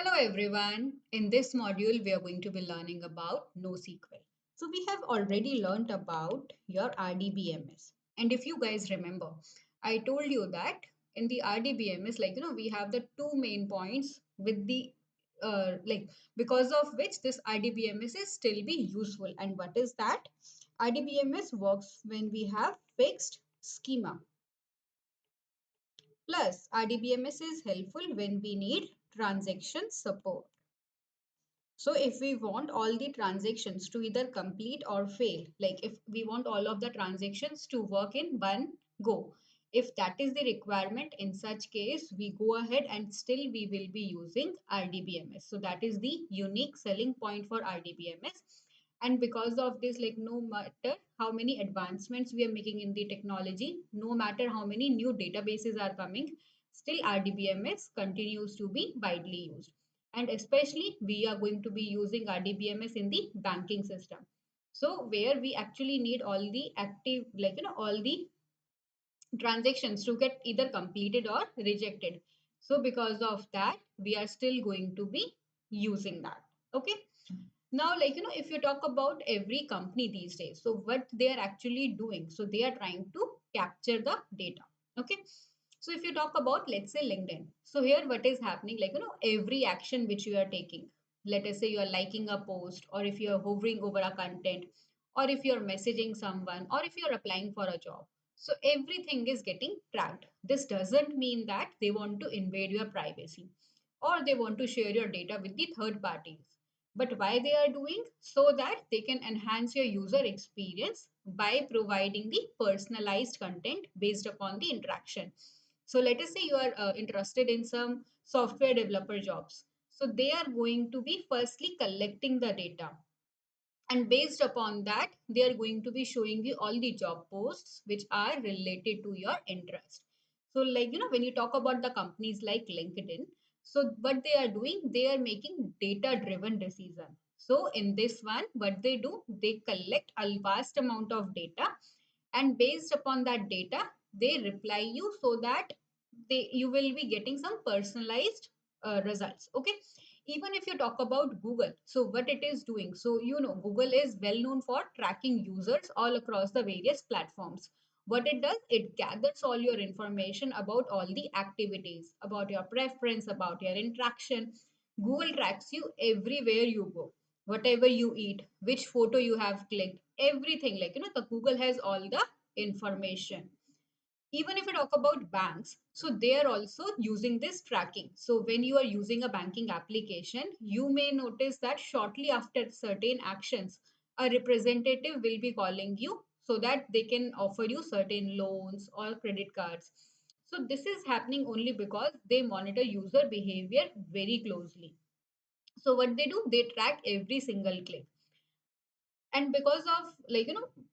Hello everyone. In this module, we are going to be learning about NoSQL. So we have already learned about your RDBMS. And if you guys remember, I told you that in the RDBMS, we have the two main points with the because of which this RDBMS is still be useful. And what is that? RDBMS works when we have fixed schema. Plus, RDBMS is helpful when we need transaction support. So if we want all the transactions to either complete or fail, like if we want all of the transactions to work in one go, if that is the requirement, in such case, we go ahead and still we will be using RDBMS. So that is the unique selling point for RDBMS. And because of this, like no matter how many advancements we are making in the technology, no matter how many new databases are coming, still RDBMS continues to be widely used, and especially we are going to be using RDBMS in the banking system. So where we actually need all the active, all the transactions to get either completed or rejected. So because of that, we are still going to be using that. Okay. Now, if you talk about every company these days, so what they are actually doing, so they are trying to capture the data. Okay. So if you talk about, let's say, LinkedIn, so here what is happening, every action which you are taking, let us say you are liking a post, or if you are hovering over a content, or if you're messaging someone, or if you're applying for a job, so everything is getting tracked. This doesn't mean that they want to invade your privacy or they want to share your data with the third parties. But why they are doing? So that they can enhance your user experience by providing the personalized content based upon the interaction. So let us say you are interested in some software developer jobs. So they are going to be firstly collecting the data, and based upon that they are going to be showing you all the job posts which are related to your interest. So when you talk about the companies like LinkedIn, so what they are doing, they are making data driven decision. So in this one, what they do, they collect a vast amount of data, and based upon that data they reply you, so that you will be getting some personalized results. Okay. Even if you talk about Google, so what it is doing, so Google is well known for tracking users all across the various platforms. What it does, it gathers all your information about all the activities, about your preference, about your interaction. Google tracks you everywhere you go, whatever you eat, which photo you have clicked, everything. The Google has all the information. Even if you talk about banks, so they are also using this tracking. So when you are using a banking application, you may notice that shortly after certain actions, a representative will be calling you so that they can offer you certain loans or credit cards. So this is happening only because they monitor user behavior very closely. So what they do, they track every single click, and because of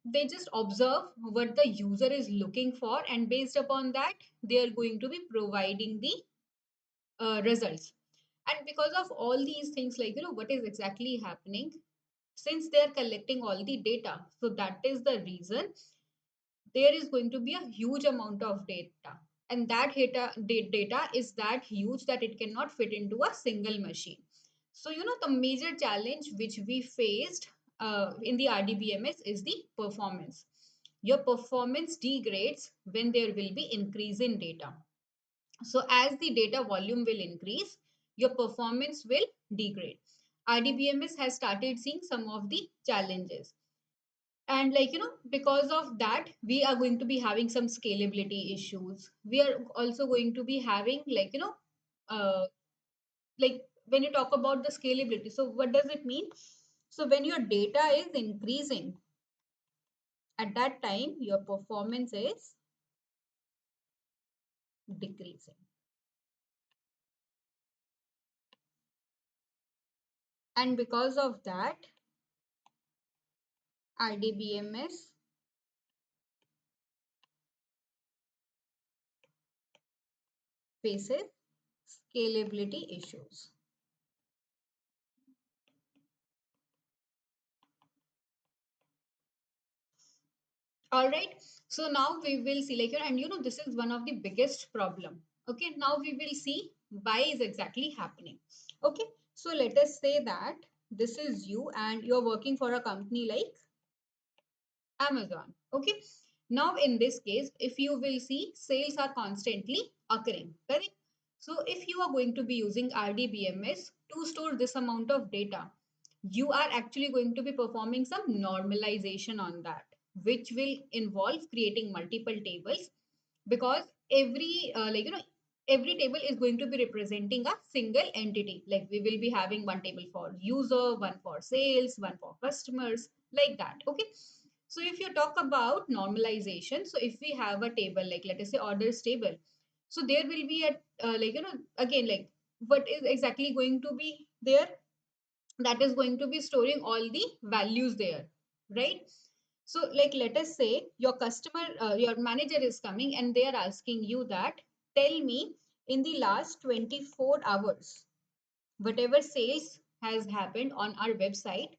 they just observe what the user is looking for, and based upon that they are going to be providing the results. And because of all these things, what is exactly happening, since they are collecting all the data, so that is the reason there is going to be a huge amount of data, and that data is that huge that it cannot fit into a single machine. So the major challenge which we faced in the RDBMS is the performance. Your performance degrades when there will be increase in data. So as the data volume will increase, your performance will degrade. RDBMS has started seeing some of the challenges, and because of that we are going to be having some scalability issues. We are also going to be having uh, like when you talk about the scalability, so what does it mean? So when your data is increasing, at that time your performance is decreasing. And because of that, RDBMS faces scalability issues. All right. So now we will see, and this is one of the biggest problem. Okay. Now we will see why is exactly happening. Okay, so let us say that this is you and you're working for a company like Amazon. Okay, now in this case, if you will see, sales are constantly occurring, correct? So if you are going to be using RDBMS to store this amount of data, you are actually going to be performing some normalization on that, which will involve creating multiple tables, because every table is going to be representing a single entity. Like we will be having one table for user, one for sales, one for customers, like that. Okay, so if you talk about normalization, so if we have a table, like let us say orders table, so there will be a again, like what is exactly going to be there, that is going to be storing all the values there, right? So like let us say your customer, your manager is coming and they are asking you that, tell me in the last 24 hours, whatever sales has happened on our website,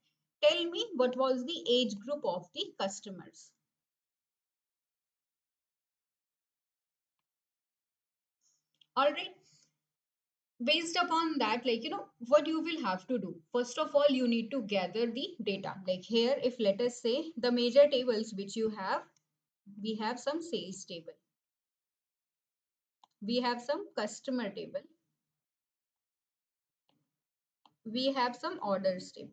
tell me what was the age group of the customers. All right, based upon that, what you will have to do, first of all you need to gather the data. Like here, if let us say the major tables which you have, we have some sales table, we have some customer table, we have some orders table.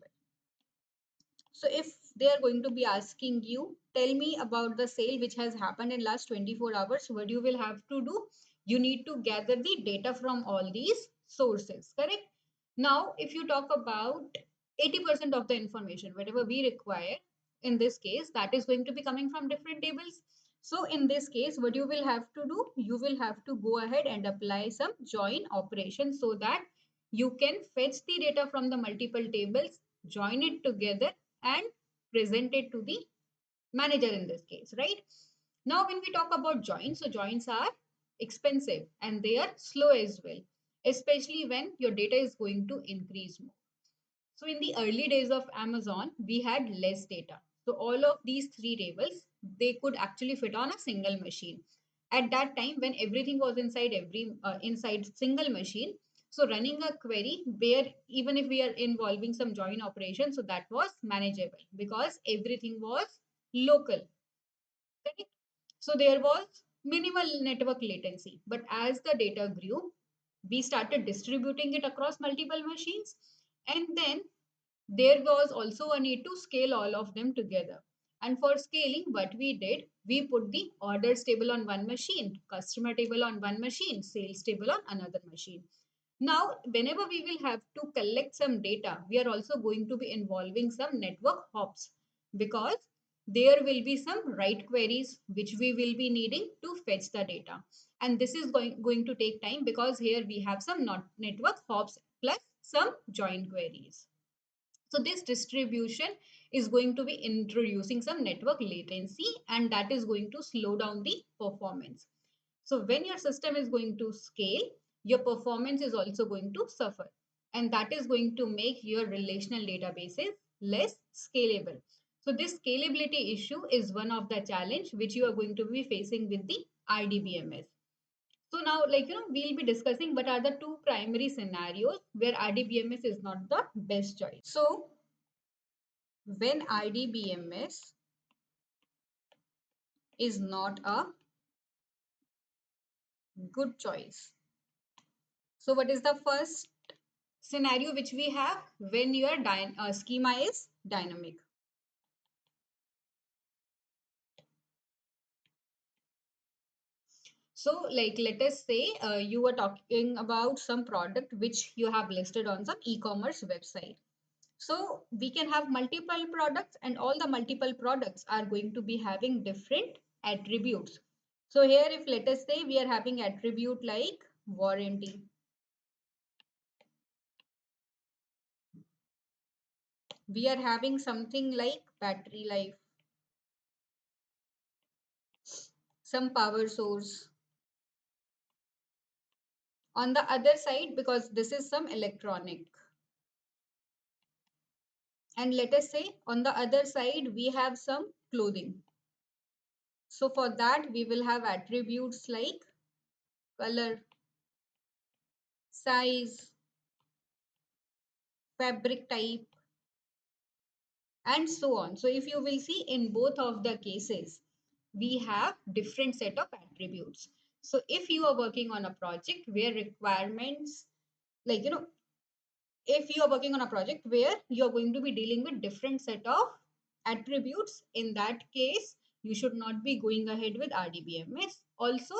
So if they are going to be asking you, tell me about the sale which has happened in last 24 hours, what you will have to do? You need to gather the data from all these sources, correct? Now, if you talk about 80% of the information, whatever we require, in this case, that is going to be coming from different tables. So in this case, what you will have to do, you will have to go ahead and apply some join operation so that you can fetch the data from the multiple tables, join it together and present it to the manager in this case, right? Now, when we talk about joins, so joins are expensive and they are slow as well, especially when your data is going to increase more. So in the early days of Amazon, we had less data. So all of these three tables, they could actually fit on a single machine. At that time, when everything was inside single machine, so running a query where even if we are involving some join operation, so that was manageable because everything was local. Correct? So there was minimal network latency. But as the data grew, we started distributing it across multiple machines. And then there was also a need to scale all of them together. And for scaling, what we did, we put the orders table on one machine, customer table on one machine, sales table on another machine. Now, whenever we will have to collect some data, we are also going to be involving some network hops, because there will be some write queries which we will be needing to fetch the data. And this is going to take time because here we have some not network hops plus some join queries. So this distribution is going to be introducing some network latency, and that is going to slow down the performance. So when your system is going to scale, your performance is also going to suffer. And that is going to make your relational databases less scalable. So this scalability issue is one of the challenge which you are going to be facing with the RDBMS. So now, we'll be discussing what are the two primary scenarios where RDBMS is not the best choice. So when RDBMS is not a good choice. So what is the first scenario which we have? When your schema is dynamic. So like let us say you are talking about some product which you have listed on some e-commerce website. So we can have multiple products and all the multiple products are going to be having different attributes. So here if let us say we are having attribute like warranty. We are having something like battery life, some power source. On the other side, because this is some electronic. And let us say on the other side, we have some clothing. So for that, we will have attributes like color, size, fabric type, and so on. So if you will see in both of the cases, we have different set of attributes. So if you are working on a project where requirements, like, if you are working on a project where you're going to be dealing with different set of attributes, in that case you should not be going ahead with RDBMS. Also,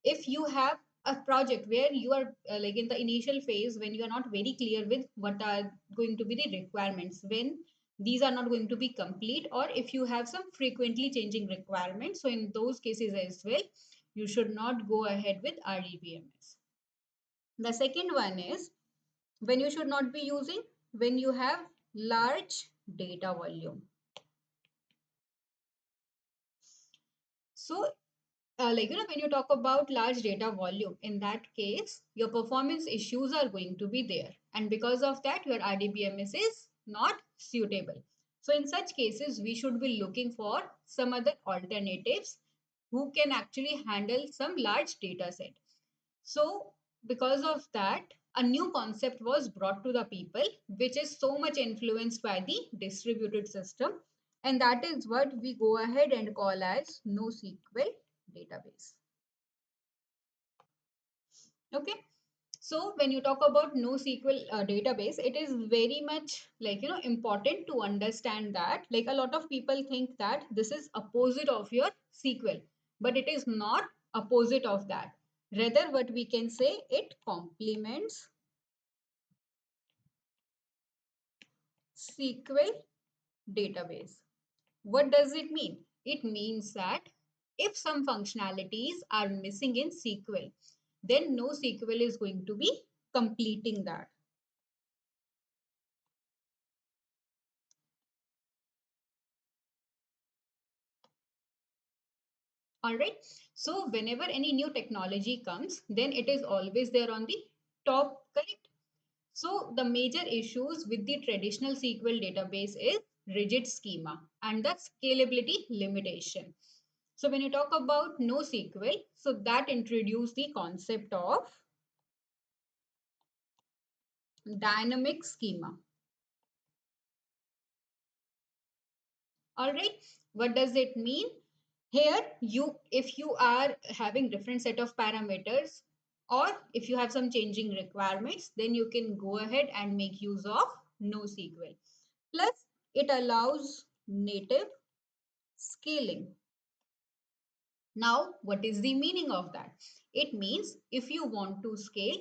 if you have a project where you are like in the initial phase, when you are not very clear with what are going to be the requirements, when these are not going to be complete, or if you have some frequently changing requirements, so in those cases as well you should not go ahead with RDBMS. The second one is when you should not be using, when you have large data volume. So when you talk about large data volume, in that case your performance issues are going to be there, and because of that your RDBMS is not suitable. So in such cases we should be looking for some other alternatives who can actually handle some large data set. So because of that, a new concept was brought to the people, which is so much influenced by the distributed system. And that is what we go ahead and call as NoSQL database. Okay. So when you talk about NoSQL database, it is very much important to understand that, like, a lot of people think that this is opposite of your SQL, but it is not opposite of that. Rather, what we can say, it complements SQL database. What does it mean? It means that if some functionalities are missing in SQL, then NoSQL is going to be completing that. All right. So whenever any new technology comes, then it is always there on the top, correct? So the major issues with the traditional SQL database is rigid schema and the scalability limitation. So when you talk about NoSQL, so that introduced the concept of dynamic schema. All right. What does it mean? Here, if you are having different set of parameters, or if you have some changing requirements, then you can go ahead and make use of NoSQL. Plus, it allows native scaling. Now, what is the meaning of that? It means if you want to scale,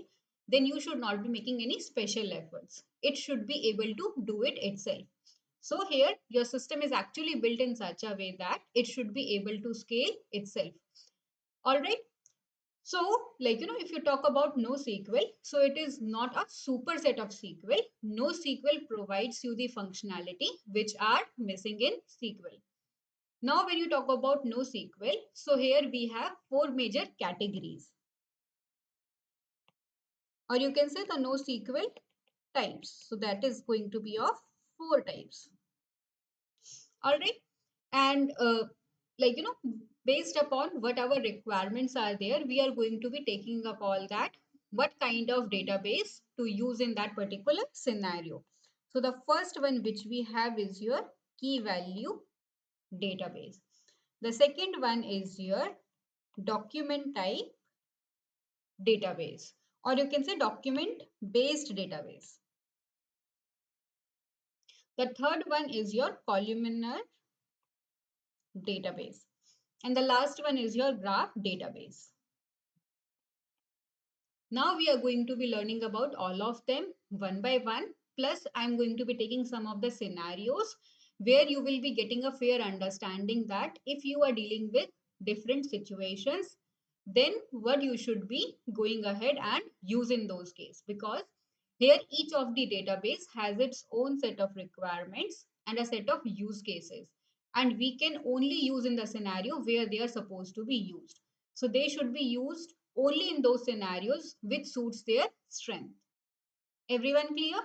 then you should not be making any special efforts. It should be able to do it itself. So here your system is actually built in such a way that it should be able to scale itself. All right. So if you talk about NoSQL, so it is not a superset of SQL. NoSQL provides you the functionality which are missing in SQL. Now when you talk about NoSQL, so here we have four major categories, or you can say the NoSQL types. So that is going to be of four types. All right. And based upon what our requirements are there, we are going to be taking up all that, what kind of database to use in that particular scenario. So the first one which we have is your key value database. The second one is your document type database, or you can say document based database. The third one is your columnar database. And the last one is your graph database. Now we are going to be learning about all of them one by one. Plus, I'm going to be taking some of the scenarios where you will be getting a fair understanding that if you are dealing with different situations, then what you should be going ahead and use in those cases. Because here each of the database has its own set of requirements and a set of use cases. And we can only use in the scenario where they are supposed to be used. So they should be used only in those scenarios which suits their strength. Everyone clear?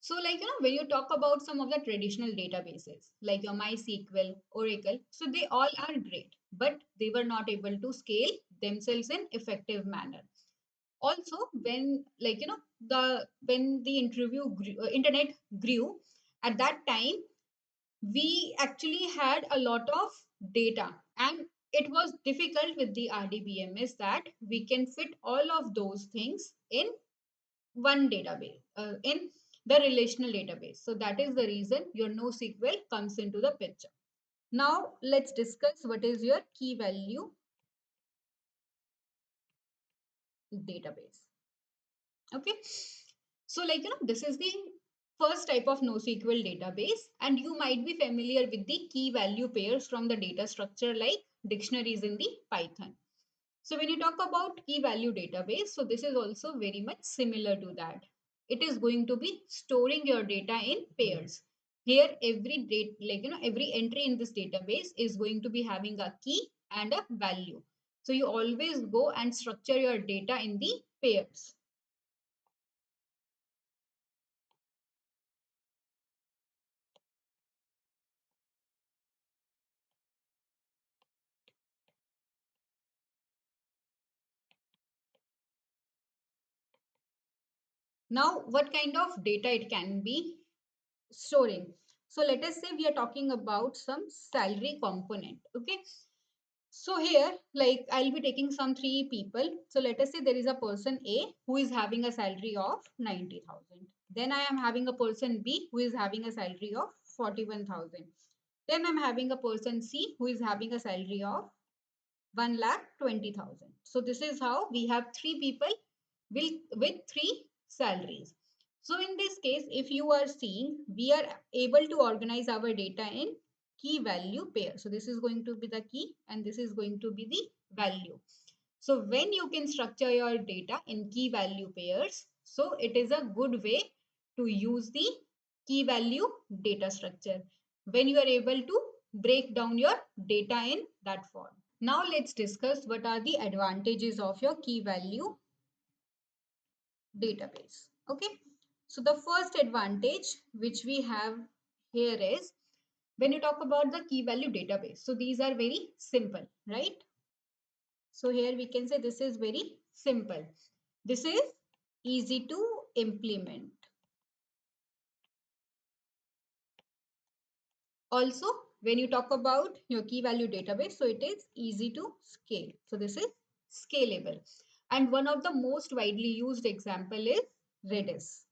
So when you talk about some of the traditional databases like your MySQL, Oracle, so they all are great, but they were not able to scale themselves in effective manner. Also, when the internet grew, at that time we actually had a lot of data, and it was difficult with the RDBMS that we can fit all of those things in one database, in the relational database. So that is the reason your NoSQL comes into the picture. Now let's discuss what is your key value database. Okay, so this is the first type of NoSQL database, and you might be familiar with the key value pairs from the data structure like dictionaries in the Python. So when you talk about key value database, so this is also very much similar to that. It is going to be storing your data in pairs. Here every date, every entry in this database is going to be having a key and a value. So you always go and structure your data in the pairs. Now, what kind of data it can be storing? So let us say we are talking about some salary component. Okay. So here, like I'll be taking some three people. So let us say there is a person A who is having a salary of 90,000. Then I am having a person B who is having a salary of 41,000. Then I'm having a person C who is having a salary of 1,20,000. So this is how we have three people with three salaries. So in this case, if you are seeing, we are able to organize our data in key value pair. So this is going to be the key and this is going to be the value. So when you can structure your data in key value pairs, so it is a good way to use the key value data structure when you are able to break down your data in that form. Now let's discuss what are the advantages of your key value database. Okay. So the first advantage which we have here is when you talk about the key value database. So these are very simple, right? So here we can say this is very simple. This is easy to implement. Also, when you talk about your key value database, so it is easy to scale. So this is scalable. And one of the most widely used example is redis.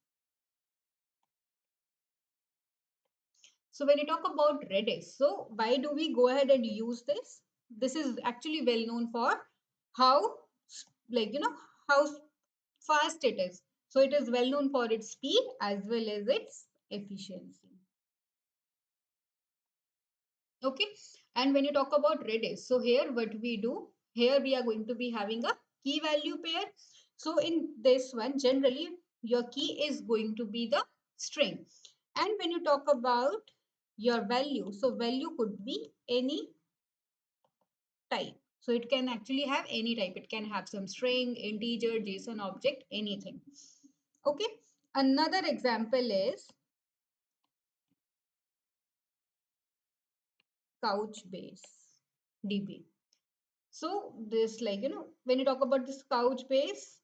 So when you talk about redis, so why do we go ahead and use this? This is actually well known for how, how fast it is. So it is well known for its speed as well as its efficiency. Okay. And when you talk about redis, so here what we do, here we are going to be having a key value pair. So in this one, generally your key is going to be the string. And when you talk about your value, so value could be any type. So it can actually have any type. It can have some string, integer, JSON object, anything. Okay. Another example is Couchbase DB. So this, when you talk about this Couchbase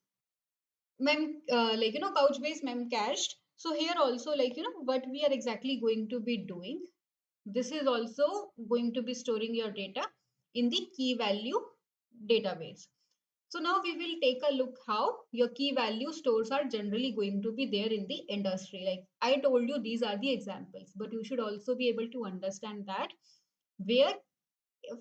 Couchbase mem cached. So here also, what we are exactly going to be doing. This is also going to be storing your data in the key value database. So now we will take a look how your key value stores are generally going to be there in the industry. Like I told you, these are the examples, but you should also be able to understand that where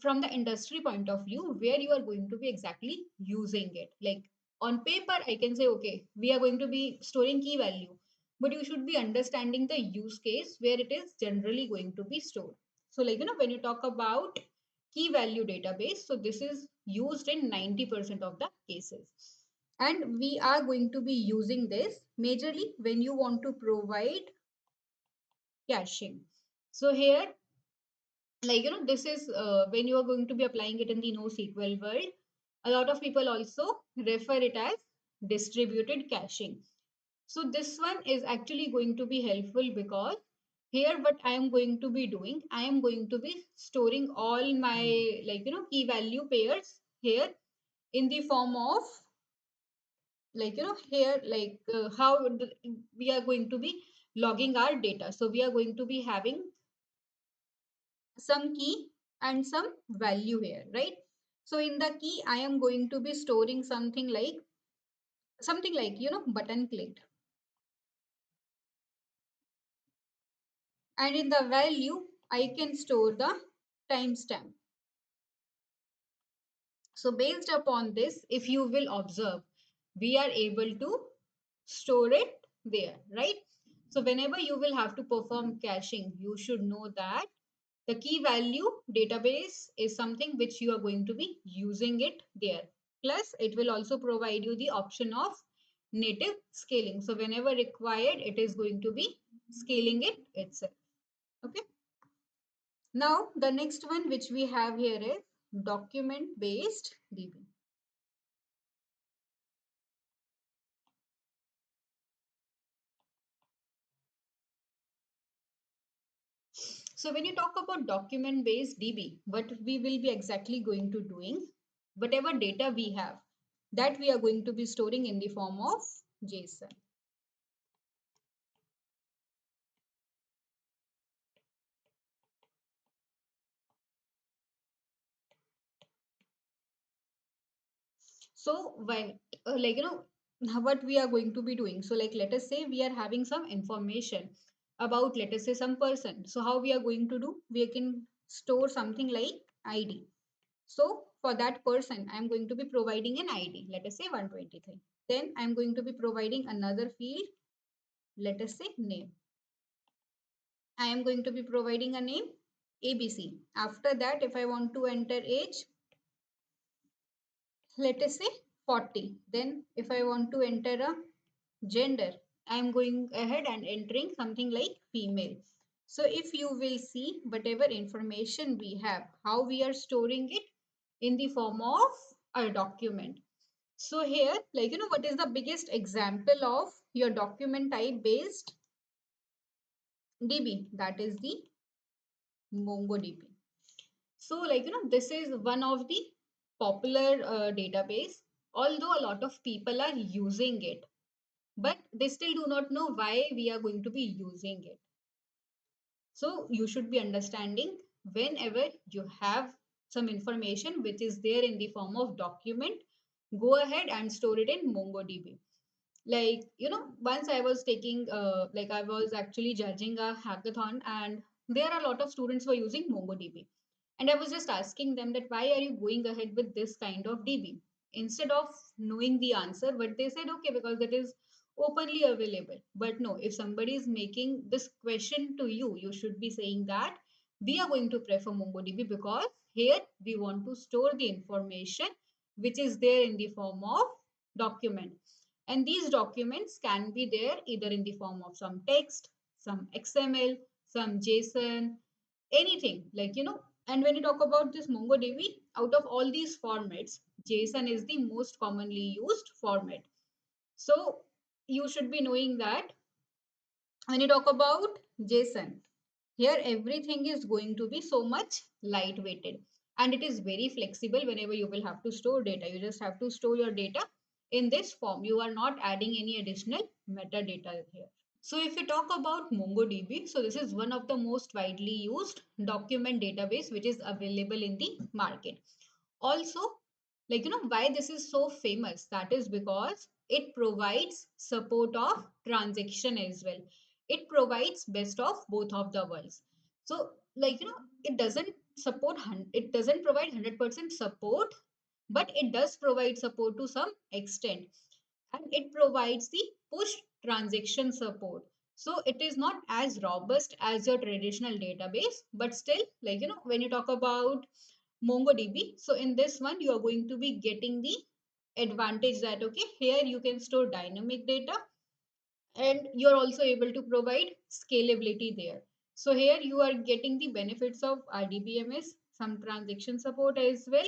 from the industry point of view where you are going to be exactly using it. Like on paper I can say okay, we are going to be storing key value, but you should be understanding the use case where it is generally going to be stored. So when you talk about key value database, so this is used in 90% of the cases, and we are going to be using this majorly when you want to provide caching. So here, this is when you are going to be applying it in the NoSQL world. A lot of people also refer it as distributed caching. So this one is actually going to be helpful because here what I am going to be doing, I am going to be storing all my key value pairs here in the form of like here, like we are going to be logging our data. So we are going to be having some key and some value here, right? So in the key, I am going to be storing something like button clicked, and in the value I can store the timestamp. So based upon this, if you will observe, we are able to store it there, right? So whenever you will have to perform caching, you should know that the key value database is something which you are going to be using it there. Plus, it will also provide you the option of native scaling. So whenever required, it is going to be scaling it itself. Okay. Now, the next one which we have here is document based DB. So when you talk about document based DB, what we will be exactly going to doing, whatever data we have, that we are going to be storing in the form of JSON. So when what we are going to be doing. So like let us say we are having some information about, let us say, some person. So how we are going to do? We can store something like ID. So for that person, I'm going to be providing an ID, let us say 123. Then I'm going to be providing another field, let us say name. I am going to be providing a name ABC. After that, if I want to enter age, let us say 40. Then if I want to enter a gender, I am going ahead and entering something like female. So if you will see whatever information we have, how we are storing it in the form of a document. So here, what is the biggest example of your document type based DB? That is the MongoDB. So this is one of the popular database, although a lot of people are using it, but they still do not know why we are going to be using it. So you should be understanding, whenever you have some information which is there in the form of document, go ahead and store it in MongoDB. Like once I was taking I was actually judging a hackathon, and there are a lot of students who are using MongoDB, and I was just asking them that why are you going ahead with this kind of DB instead of knowing the answer. But they said okay, because that is openly available. But no, if somebody is making this question to you, you should be saying that we are going to prefer MongoDB because here we want to store the information which is there in the form of document. And these documents can be there either in the form of some text, some XML, some JSON, anything And when you talk about this MongoDB, out of all these formats, JSON is the most commonly used format. So you should be knowing that when you talk about JSON, here everything is going to be so much lightweighted, and it is very flexible. Whenever you will have to store data, you just have to store your data in this form. You are not adding any additional metadata here. So if we talk about MongoDB, so this is one of the most widely used document database which is available in the market. Also, why this is so famous, that is because it provides support of transaction as well. It provides best of both of the worlds. So it doesn't it doesn't provide 100% support, but it does provide support to some extent, and it provides the push transaction support. So it is not as robust as your traditional database, but still, when you talk about MongoDB, so in this one you are going to be getting the advantage that okay, here you can store dynamic data, and you are also able to provide scalability there. So here you are getting the benefits of RDBMS, some transaction support as well,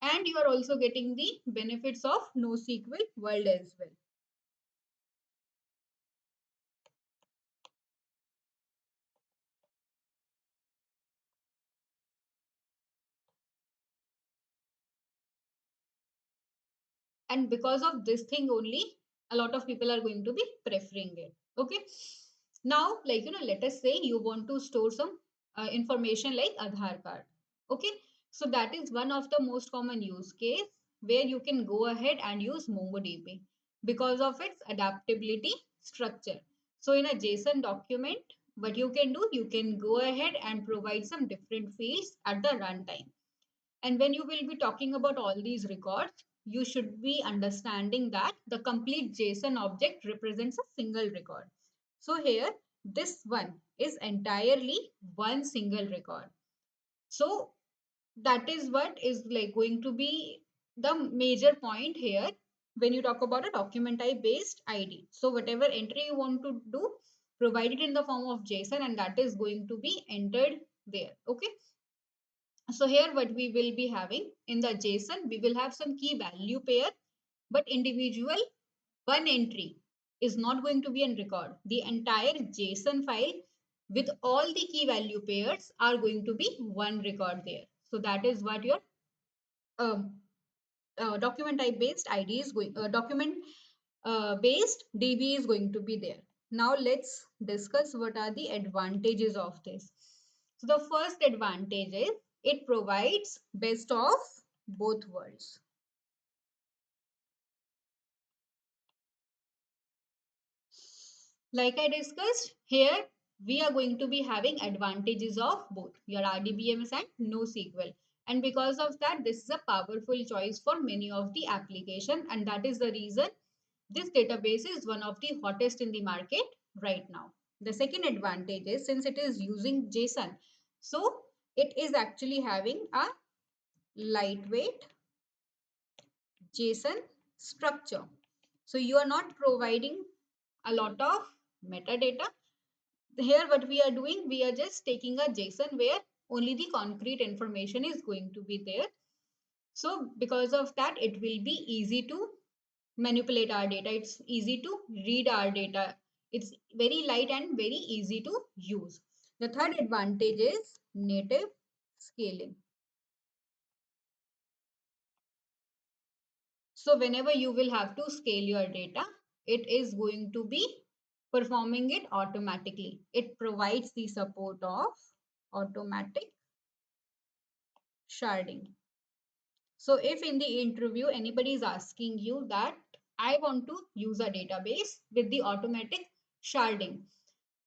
and you are also getting the benefits of NoSQL world as well. And because of this thing only, a lot of people are going to be preferring it. Okay. Now, like, let us say you want to store some information like Aadhaar card. Okay. So that is one of the most common use case where you can go ahead and use MongoDB because of its adaptability structure. So in a JSON document, what you can do, you can go ahead and provide some different fields at the runtime. And when you will be talking about all these records, you should be understanding that the complete JSON object represents a single record. So here, this one is entirely one single record. So that is what is like going to be the major point here when you talk about a document type based ID. So whatever entry you want to do, provide it in the form of JSON and that is going to be entered there. Okay. So here what we will be having in the JSON, we will have some key value pair, but individual one entry is not going to be in record. The entire JSON file with all the key value pairs are going to be one record there. So that is what your um, document type based ID is going, document based DB is going to be there. Now let's discuss what are the advantages of this. So the first advantage is it provides best of both worlds. Like I discussed here, we are going to be having advantages of both your RDBMS and NoSQL. And because of that, this is a powerful choice for many of the application. And that is the reason this database is one of the hottest in the market right now. The second advantage is since it is using JSON, so it is actually having a lightweight JSON structure. So you are not providing a lot of metadata. Here what we are doing, we are just taking a JSON where only the concrete information is going to be there. So because of that, it will be easy to manipulate our data. It's easy to read our data. It's very light and very easy to use. The third advantage is native scaling. So whenever you will have to scale your data, it is going to be performing it automatically. It provides the support of automatic sharding. So if in the interview anybody is asking you that I want to use a database with the automatic sharding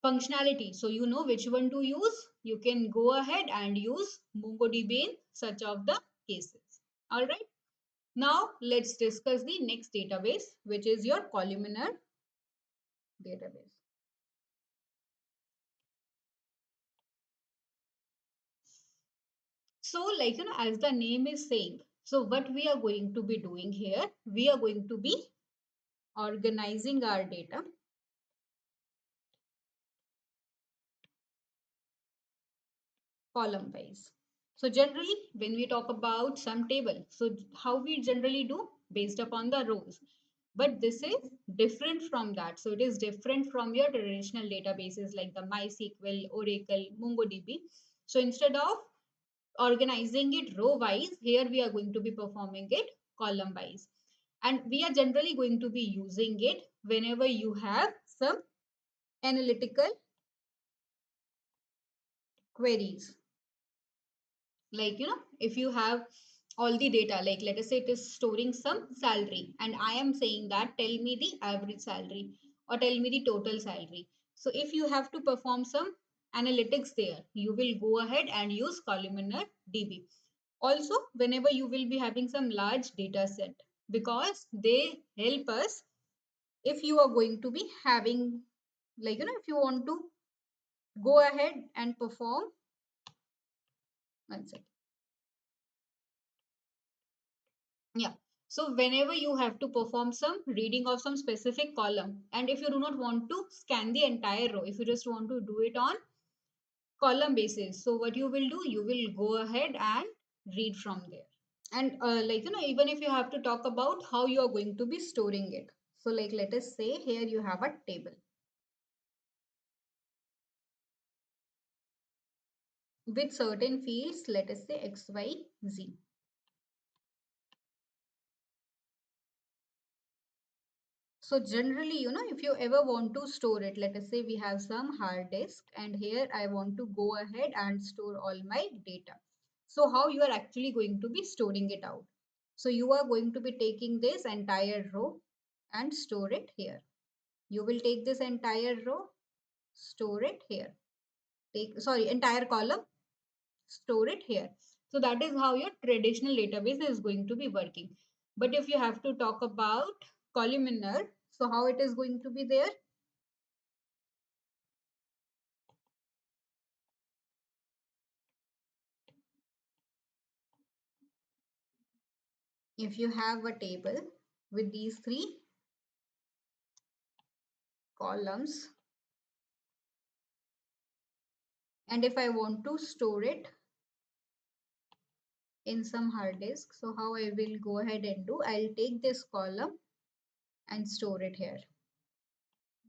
functionality, so you know which one to use, you can go ahead and use MongoDB in such of the cases. All right. Now let's discuss the next database, which is your Columnar database. So like, as the name is saying, so what we are going to be doing here, we are going to be organizing our data column wise. So generally, when we talk about some table, so how we generally do based upon the rows. But this is different from that. So it is different from your traditional databases like the MySQL, Oracle, MongoDB. So instead of organizing it row wise, here we are going to be performing it column wise. And we are generally going to be using it whenever you have some analytical queries. Like, if you have all the data, like let us say it is storing some salary and I am saying that tell me the average salary or tell me the total salary. So if you have to perform some analytics there, you will go ahead and use Columnar DB. Also, whenever you will be having some large data set, because they help us if you are going to be having, like, if you want to go ahead and perform, one second. Yeah. So whenever you have to perform some reading of some specific column, and if you do not want to scan the entire row, if you just want to do it on column basis, so what you will do, you will go ahead and read from there. And like, even if you have to talk about how you are going to be storing it. So like, let us say here you have a table with certain fields, let us say X, Y, Z. So generally, if you ever want to store it, let us say we have some hard disk and here I want to go ahead and store all my data. So how you are actually going to be storing it out? So you are going to be taking this entire row and store it here. You will take this entire row, store it here. Entire column, store it here. So that is how your traditional database is going to be working. But if you have to talk about columnar, so how it is going to be there? If you have a table with these three columns, and if I want to store it in some hard disk, so how I will go ahead and do, I'll take this column and store it here.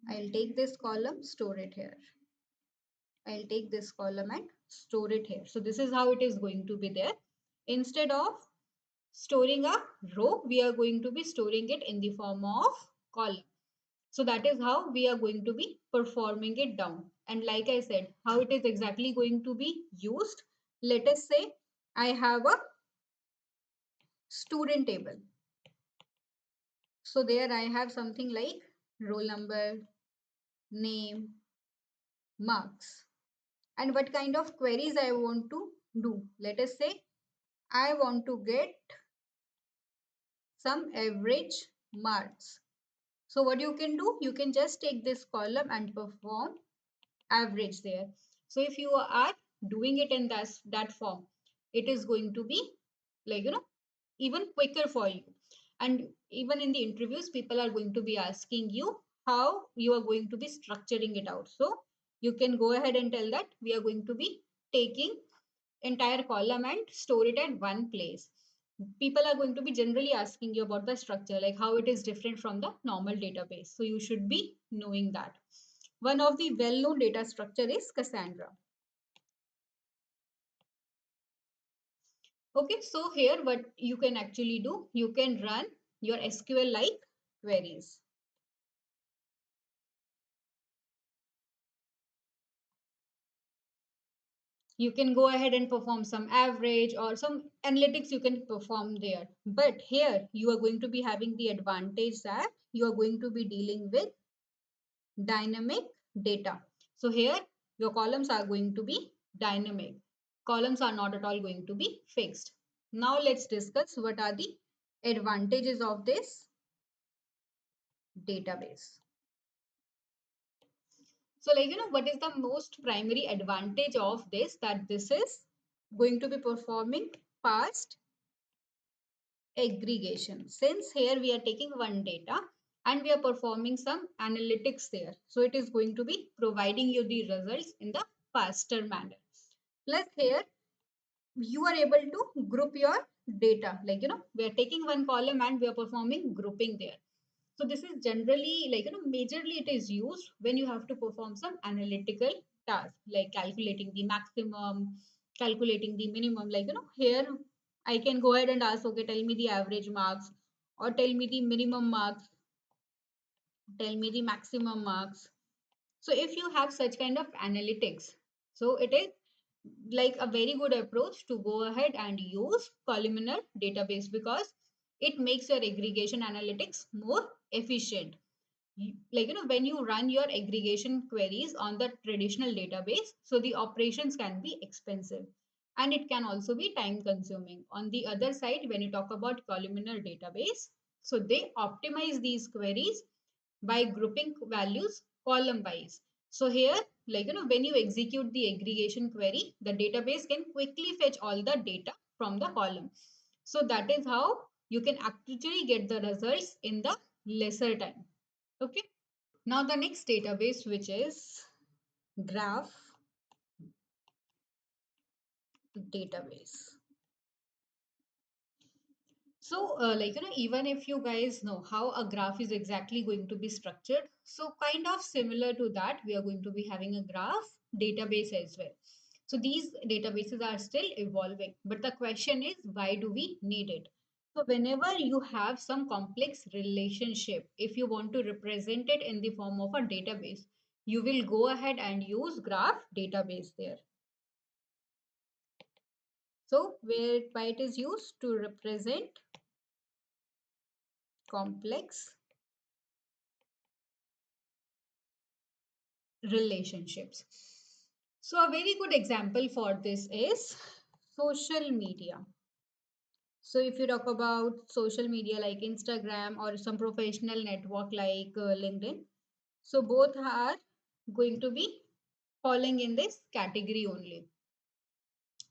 I'll take this column, store it here. I'll take this column and store it here. So this is how it is going to be there. Instead of storing a row, we are going to be storing it in the form of column. So that is how we are going to be performing it down. And like I said, how it is exactly going to be used. Let us say I have a student table. So there I have something like roll number, name, marks. And what kind of queries I want to do. Let us say I want to get some average marks. So what you can do, you can just take this column and perform average there. So if you are doing it in that form, it is going to be like, even quicker for you. And even in the interviews, people are going to be asking you how you are going to be structuring it out. So you can go ahead and tell that we are going to be taking entire column and store it at one place. People are going to be generally asking you about the structure, like how it is different from the normal database. So you should be knowing that. One of the well-known data structure is Cassandra. Okay, so here what you can actually do, you can run your SQL-like queries. You can go ahead and perform some average or some analytics you can perform there. But here you are going to be having the advantage that you are going to be dealing with dynamic data. So here your columns are going to be dynamic. Columns are not at all going to be fixed. Now let's discuss what are the advantages of this database. So like, what is the most primary advantage of this? That this is going to be performing fast aggregation. Since here we are taking one data and we are performing some analytics there. So it is going to be providing you the results in the faster manner. Plus here you are able to group your data. Like, we are taking one column and we are performing grouping there. So this is generally like, majorly it is used when you have to perform some analytical task, like calculating the maximum, calculating the minimum. Like, here I can go ahead and ask, okay, tell me the average marks or tell me the minimum marks, tell me the maximum marks. So if you have such kind of analytics, so it is like a very good approach to go ahead and use columnar database because it makes your aggregation analytics more efficient. Like, when you run your aggregation queries on the traditional database, so the operations can be expensive and it can also be time consuming. On the other side, when you talk about columnar database, so they optimize these queries by grouping values column wise. So here, like, when you execute the aggregation query, the database can quickly fetch all the data from the column. So that is how you can actually get the results in the lesser time. Okay. Now the next database, which is graph database. So like, even if you guys know how a graph is exactly going to be structured, so kind of similar to that, we are going to be having a graph database as well. So these databases are still evolving, but the question is, why do we need it? So whenever you have some complex relationship, if you want to represent it in the form of a database, you will go ahead and use graph database there. So why it is used to represent complex relationships. So a very good example for this is social media. So if you talk about social media like Instagram or some professional network like LinkedIn, so both are going to be falling in this category only.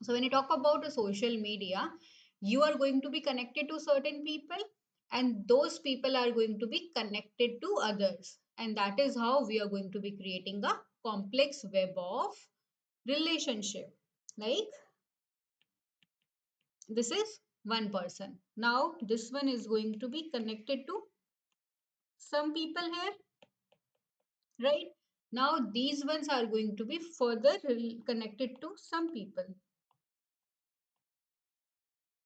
So when you talk about a social media, you are going to be connected to certain people and those people are going to be connected to others. And that is how we are going to be creating a complex web of relationship. Like this is one person. Now this one is going to be connected to some people here, right? Now these ones are going to be further connected to some people.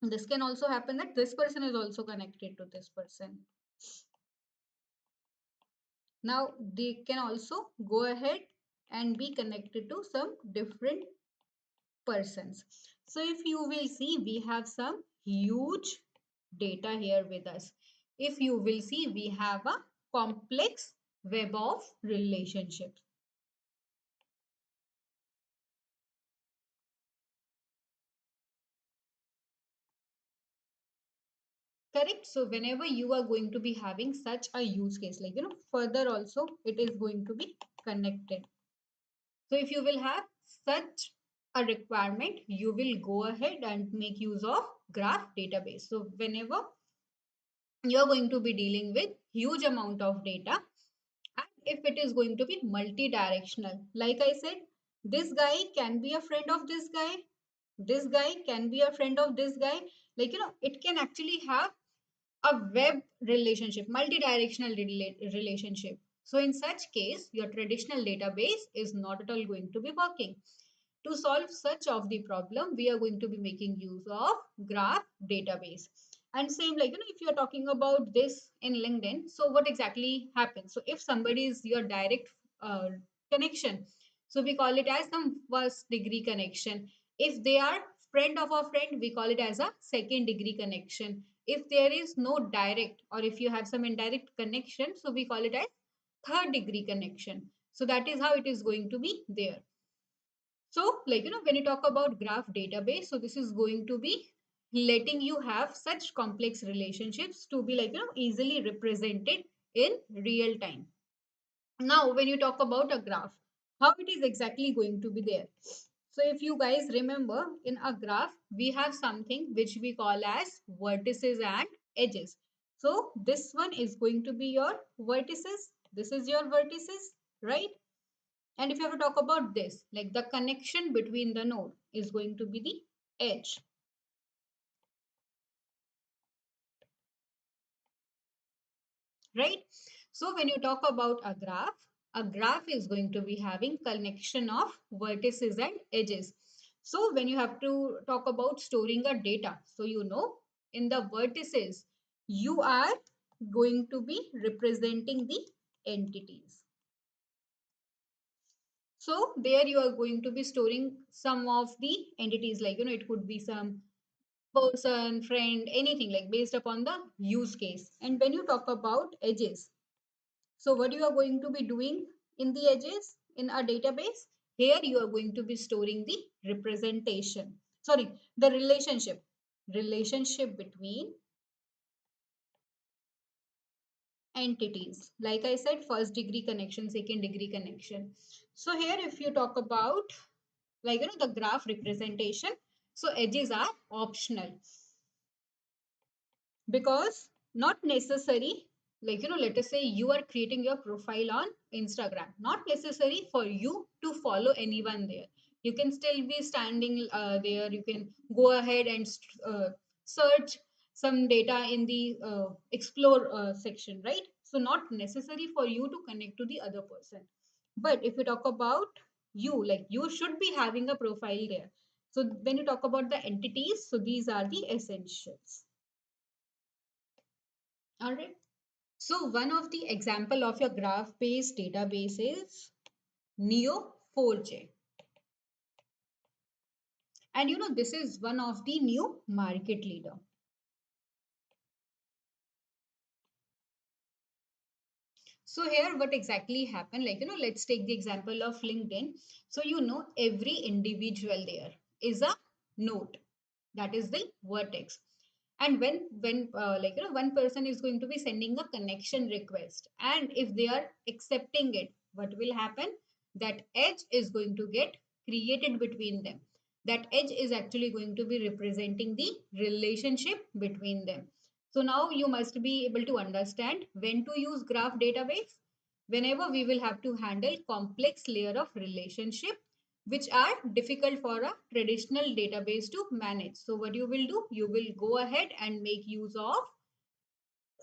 This can also happen that this person is also connected to this person. Now they can also go ahead and be connected to some different persons. So if you will see, we have some huge data here with us. If you will see, we have a complex web of relationships. Correct. So whenever you are going to be having such a use case, like, further also it is going to be connected. So if you will have such a requirement, you will go ahead and make use of graph database. So whenever you are going to be dealing with huge amount of data, and if it is going to be multi-directional, like I said, this guy can be a friend of this guy can be a friend of this guy. Like, it can actually have a web relationship, multi-directional relationship. So in such case, your traditional database is not at all going to be working. To solve such of the problem, we are going to be making use of graph database. And same like, if you're talking about this in LinkedIn, so what exactly happens? So if somebody is your direct connection, so we call it as some first degree connection. If they are friend of a friend, we call it as a second degree connection. If there is no direct or if you have some indirect connection, so we call it as third degree connection. So that is how it is going to be there. So, like, when you talk about graph database, so this is going to be letting you have such complex relationships to be like, easily represented in real time. Now, when you talk about a graph, how it is exactly going to be there? So, if you guys remember, in a graph, we have something which we call as vertices and edges. So, this one is going to be your vertices. This is your vertices, right? And if you have to talk about this, like the connection between the node is going to be the edge, right? So when you talk about a graph is going to be having connection of vertices and edges. So when you have to talk about storing a data, so in the vertices, you are going to be representing the entities. So there you are going to be storing some of the entities, like, it could be some person, friend, anything like based upon the use case. And when you talk about edges, so what you are going to be doing in the edges in a database, here you are going to be storing the representation, sorry, the relationship between entities. Like I said, first degree connection, second degree connection. So here if you talk about like the graph representation, so edges are optional because not necessary, like let us say you are creating your profile on Instagram, not necessary for you to follow anyone there. You can still be standing there, you can go ahead and search some data in the explore section, right? So not necessary for you to connect to the other person. But if you talk about you, like you should be having a profile there. So when you talk about the entities, so these are the essentials. All right. So one of the example of your graph-based database is Neo4j. And this is one of the new market leader. So here what exactly happened, like, let's take the example of LinkedIn. So, every individual there is a node, that is the vertex. And when like, one person is going to be sending a connection request, and if they are accepting it, what will happen? That edge is going to get created between them. That edge is actually going to be representing the relationship between them. So now you must be able to understand when to use graph database whenever we will have to handle complex layer of relationship which are difficult for a traditional database to manage. So what you will do, you will go ahead and make use of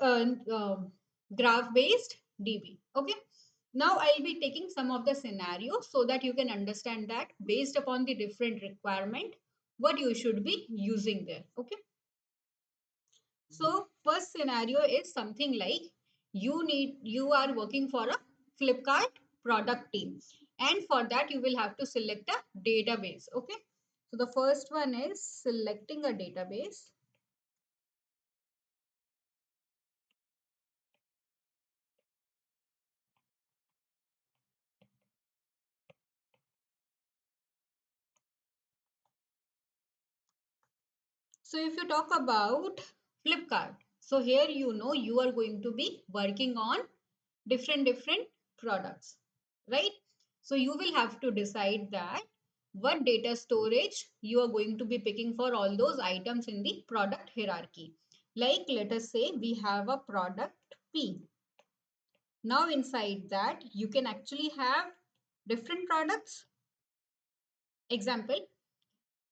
uh, uh, graph based DB. Okay. Now I'll be taking some of the scenarios so that you can understand that based upon the different requirement, what you should be using there. Okay. So first scenario is something like you are working for a Flipkart product team, and for that you will have to select a database. Okay. So the first one is selecting a database. So if you talk about Flipkart, so here you are going to be working on different products, right? So you will have to decide that what data storage you are going to be picking for all those items in the product hierarchy. Like let us say we have a product P. Now inside that you can actually have different products. Example,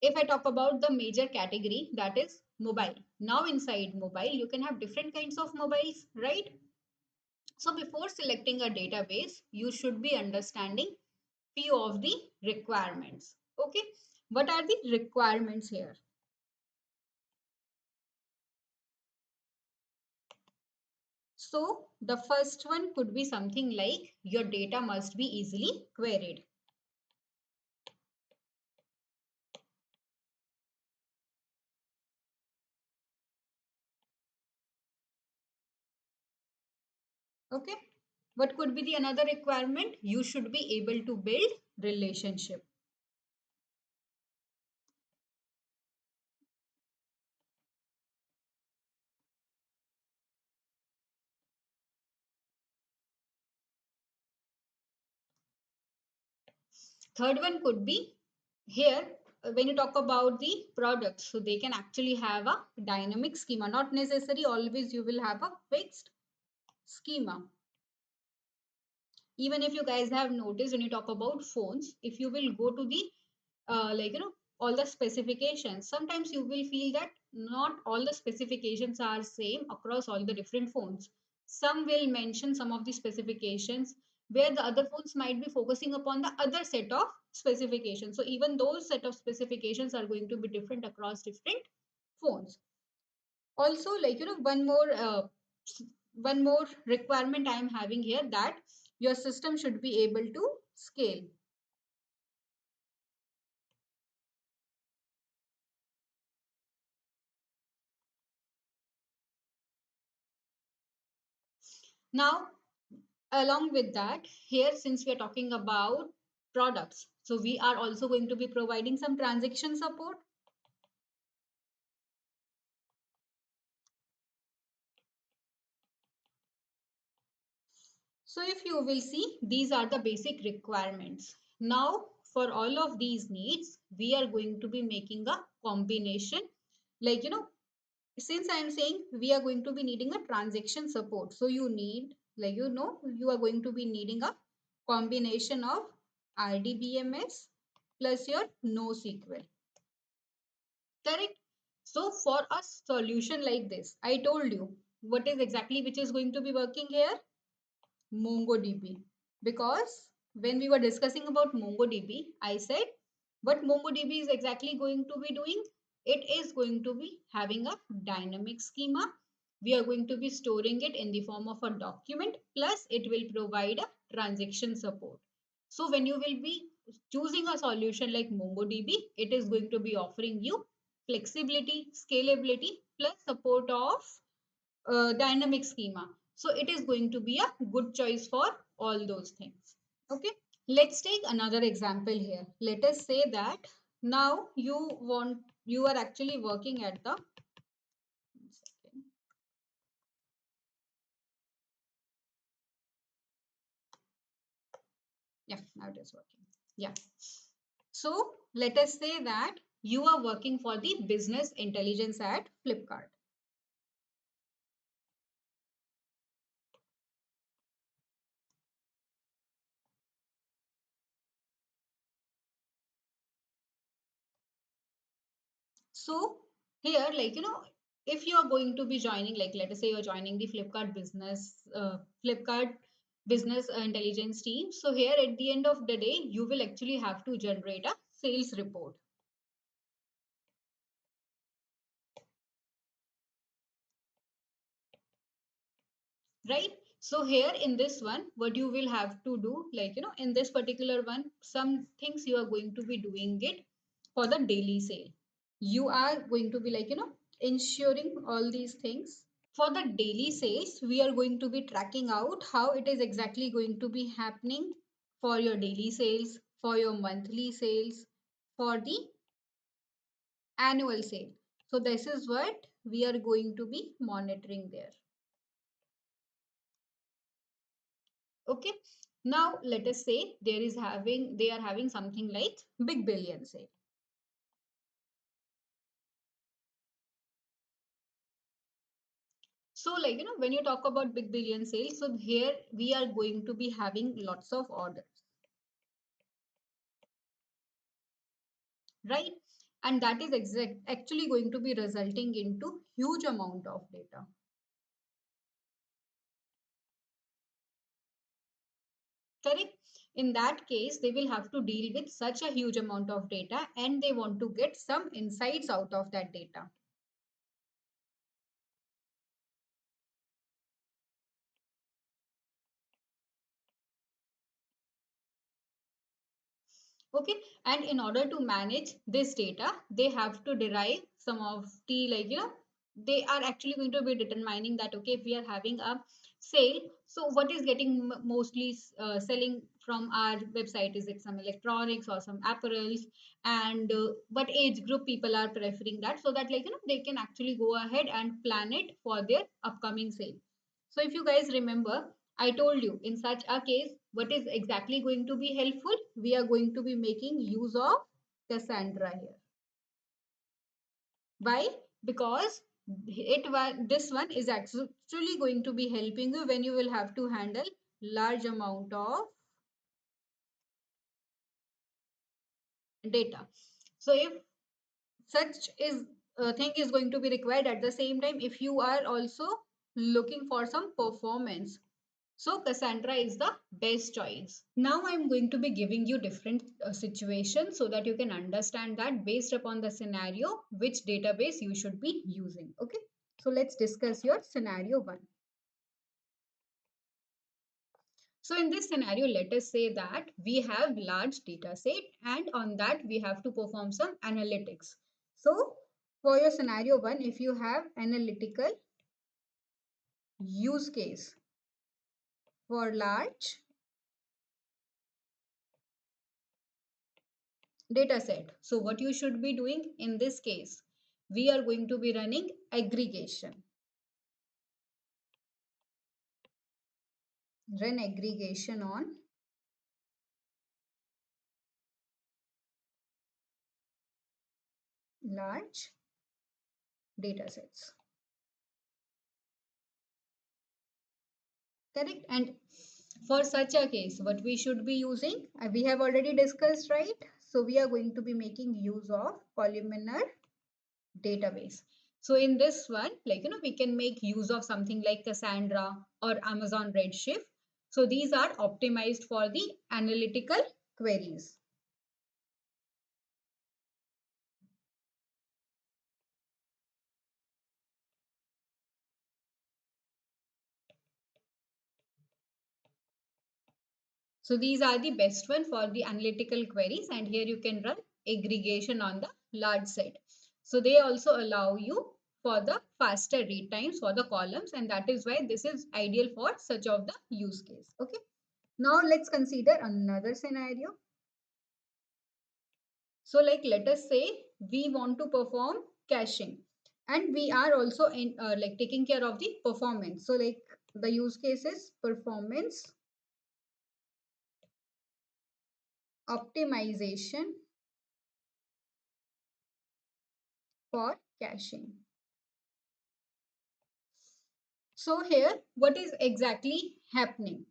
if I talk about the major category, that is mobile. Now inside mobile you can have different kinds of mobiles, right? So before selecting a database, you should be understanding few of the requirements. Okay, what are the requirements here? So the first one could be something like your data must be easily queried. Okay, what could be the another requirement? You should be able to build relationship. Third one could be here, when you talk about the products, so they can actually have a dynamic schema, not necessary always you will have a fixed schema. Even if you guys have noticed, when you talk about phones, if you will go to the like all the specifications, sometimes you will feel that not all the specifications are same across all the different phones. Some will mention some of the specifications where the other phones might be focusing upon the other set of specifications. So even those set of specifications are going to be different across different phones. Also, like one more requirement I am having here, that your system should be able to scale. Now along with that, here since we are talking about products, so we are also going to be providing some transaction support. So if you will see, these are the basic requirements. Now for all of these needs, we are going to be making a combination, like since I am saying we are going to be needing a transaction support, so you need, like you are going to be needing a combination of RDBMS plus your NoSQL. Correct? So for a solution like this, I told you what is exactly which is going to be working here? MongoDB. Because when we were discussing about MongoDB, I said what MongoDB is exactly going to be doing? It is going to be having a dynamic schema, We are going to be storing it in the form of a document, plus it will provide a transaction support. So when you will be choosing a solution like MongoDB, it is going to be offering you flexibility, scalability, plus support of dynamic schema. So it is going to be a good choice for all those things. Okay. Let's take another example here. Let us say that now you are actually working at the yeah, now it is working. Yeah. So let us say that you are working for the business intelligence at Flipkart. So here, like, if you are going to be joining, like, let us say you're joining the Flipkart business intelligence team. So here at the end of the day, you will actually have to generate a sales report, right? So here in this one, what you will have to do, like, in this particular one, some things you are going to be doing it for the daily sale. You are going to be like, ensuring all these things. For the daily sales, we are going to be tracking out how it is exactly going to be happening for your daily sales, for your monthly sales, for the annual sale. So this is what we are going to be monitoring there. Okay. Now let us say they are having something like big billion sale. So like, when you talk about big billion sales, so here we are going to be having lots of orders, right? And that is actually going to be resulting into huge amount of data. Correct? In that case, they will have to deal with such a huge amount of data and they want to get some insights out of that data. Okay, and in order to manage this data, they have to derive some of the, like, they are actually going to be determining that, okay, if we are having a sale, so what is getting mostly selling from our website? Is it some electronics or some apparels? And what age group people are preferring that, so that, like, they can actually go ahead and plan it for their upcoming sale. So if you guys remember, I told you in such a case, what is exactly going to be helpful? We are going to be making use of Cassandra here. Why? Because this one is actually going to be helping you when you will have to handle large amount of data. So if such is thing is going to be required, at the same time, if you are also looking for some performance, so Cassandra is the best choice. Now I'm going to be giving you different situations so that you can understand that based upon the scenario, which database you should be using. Okay. So let's discuss your scenario one. So in this scenario, let us say that we have large data set and on that we have to perform some analytics. So for your scenario one, if you have analytical use case for large data set. So what you should be doing in this case, we are going to be running aggregation. Run aggregation on large data sets. Correct? And for such a case, what we should be using, we have already discussed, right? So we are going to be making use of Columnar database. So in this one, like, we can make use of something like Cassandra or Amazon Redshift. So these are optimized for the analytical queries. So these are the best one for the analytical queries, and here you can run aggregation on the large set. So they also allow you for the faster read times for the columns, and that is why this is ideal for such of the use case. Okay. Now let's consider another scenario. So like let us say we want to perform caching, and we are also in like taking care of the performance. So like the use case is performance optimization for caching. So here what is exactly happening?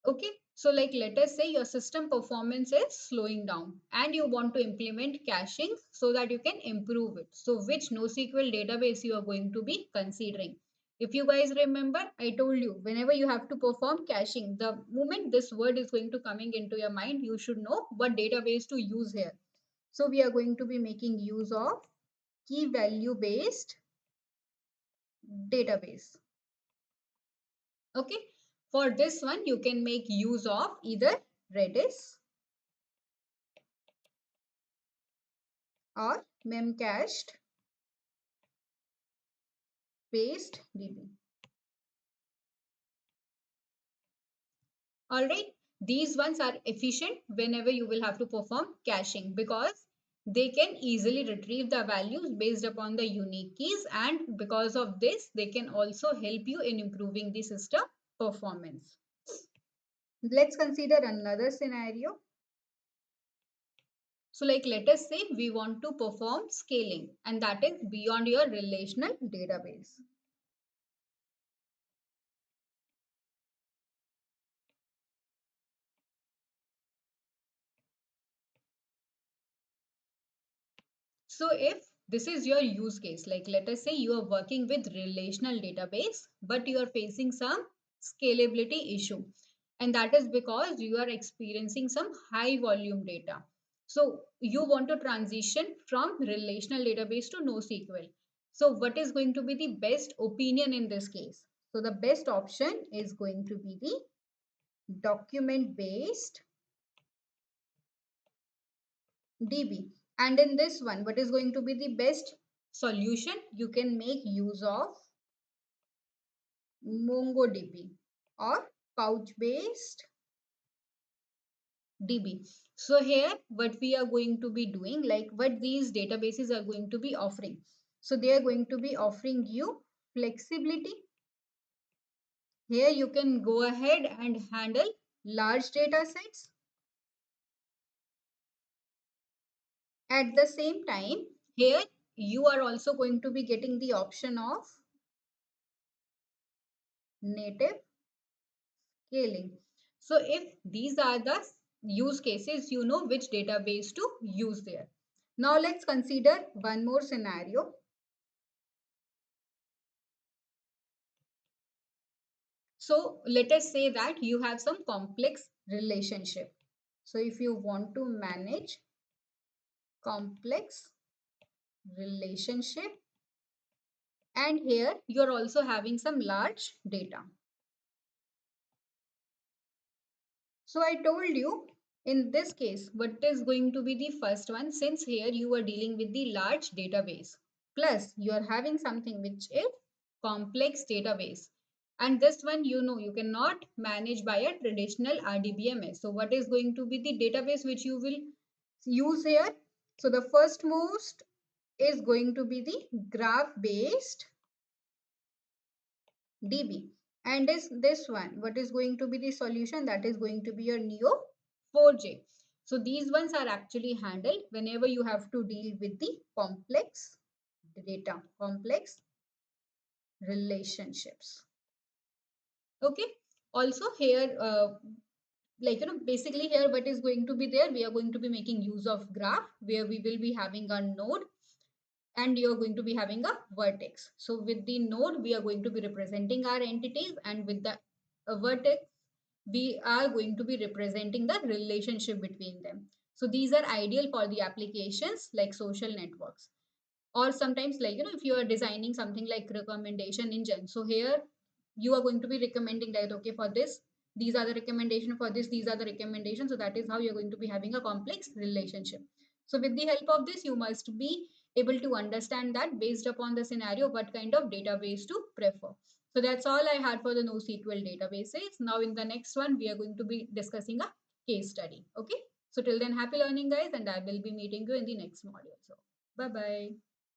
Okay, so like let us say your system performance is slowing down and you want to implement caching so that you can improve it. So which NoSQL database you are going to be considering? If you guys remember, I told you whenever you have to perform caching, the moment this word is going to coming into your mind, you should know what database to use here. So we are going to be making use of key value based database. Okay, for this one you can make use of either redis or memcached based db. All right, these ones are efficient whenever you will have to perform caching because they can easily retrieve the values based upon the unique keys, and because of this they can also help you in improving the system performance. Let's consider another scenario. So like let us say we want to perform scaling, and that is beyond your relational database. So if this is your use case, like let us say you are working with relational database, but you are facing some scalability issue. And that is because you are experiencing some high volume data. So you want to transition from relational database to NoSQL. So what is going to be the best opinion in this case? So the best option is going to be the document based DB. And in this one, what is going to be the best solution? You can make use of mongodb or couch based DB. So here what we are going to be doing, like what these databases are going to be offering. So they are going to be offering you flexibility. Here you can go ahead and handle large data sets. At the same time, here you are also going to be getting the option of native scaling. So if these are the use cases, you know which database to use there. Now let's consider one more scenario. So let us say that you have some complex relationship. So if you want to manage complex relationship, and here you're also having some large data. So I told you in this case, what is going to be the first one, since here you are dealing with the large database, plus you are having something which is complex database. And this one, you know, you cannot manage by a traditional RDBMS. So what is going to be the database which you will use here? So the first most is going to be the graph based DB. And is this one, what is going to be the solution? That is going to be your Neo4j. So these ones are actually handled whenever you have to deal with the complex data, complex relationships. Okay. Also here, like, you know, basically here what is going to be there? We are going to be making use of graph where we will be having a node and you're going to be having a vertex. So with the node, we are going to be representing our entities, and with the vertex, we are going to be representing the relationship between them. So these are ideal for the applications like social networks, or sometimes like, you know, if you are designing something like recommendation engine. So here you are going to be recommending that, okay, for this these are the recommendation for this, these are the recommendations. So that is how you're going to be having a complex relationship. So with the help of this, you must be able to understand that based upon the scenario, what kind of database to prefer. So that's all I had for the NoSQL databases. Now in the next one, we are going to be discussing a case study. Okay. So till then, happy learning, guys, and I will be meeting you in the next module. So bye bye.